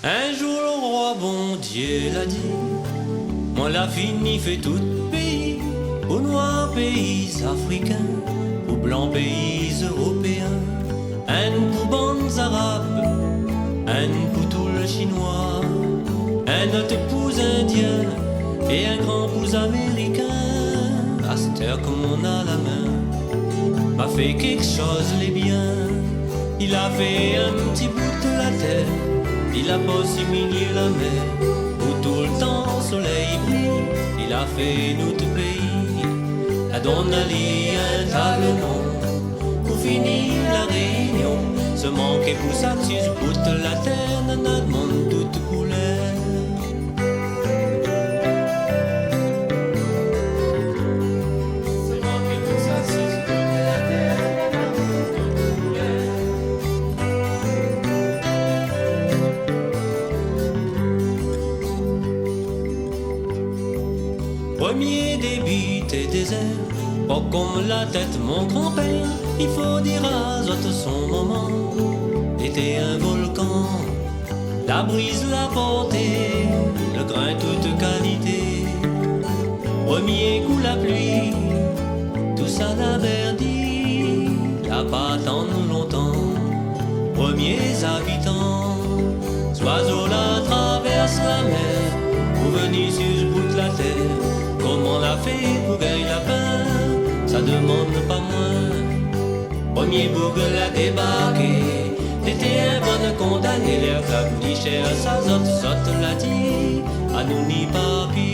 Un jour le roi bon Dieu l'a dit, moi la fini fait tout pays, aux noirs pays africains, aux blancs pays européens, un pour bandes arabes, un pour tout le chinois, un autre pour indien et un grand pour américain. À cette heure comme on a la main, m'a fait quelque chose les bien. Il a fait un petit bout de la terre, il a pas similé la mer, où tout le temps soleil brille. Il a fait notre pays, la donne Ali un tas de nom. Pour finir la réunion, se manquer pour ça sur ce bout de la terre, notre monde toute couleur. Premier débit et désert, pas comme la tête mon grand-père. Il faut dire à Zot son moment, était un volcan. La brise l'a porté, le grain toute qualité. Premier coup la pluie, tout ça l'a verdi. La pas attendre longtemps, premiers habitants. Oiseau là traverse la mer, pour venir sur ce bout de la terre. Comment on a fait pour gagner la pain, ça demande pas moins. Premier bougle a débarqué, t'étais un bon condamné. L'air claque ni cher, ça Zot l'a dit, à nous ni papi.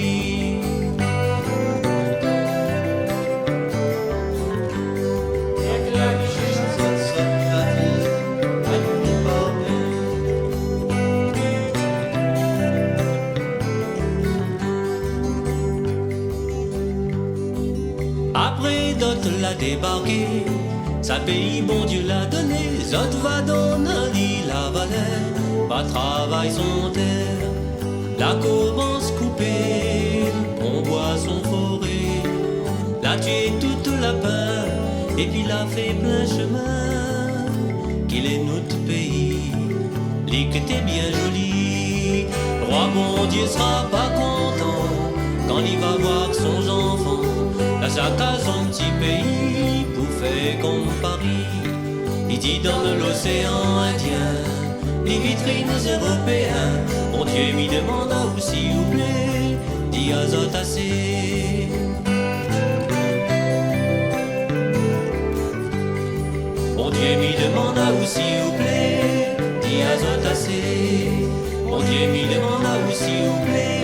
Après Dot l'a débarqué, sa pays bon Dieu l'a donné. Zot va donner la valeur, pas travail son terre. La commence coupée, on boit son forêt. L'a tué toute la peur, et puis l'a fait plein chemin. Qu'il est notre pays, lui que t'es bien joli. Le roi bon Dieu sera pas content quand il va voir son enfant. La sac à son petit pays pour faire comme Paris. Il dit dans l'océan Indien, les vitrines européennes. Mon Dieu m'y demande où s'il vous plaît, dit à Zot assez. Mon Dieu m'y demande où s'il vous plaît, dit à Zot assez. Mon Dieu m'y demande où s'il vous plaît.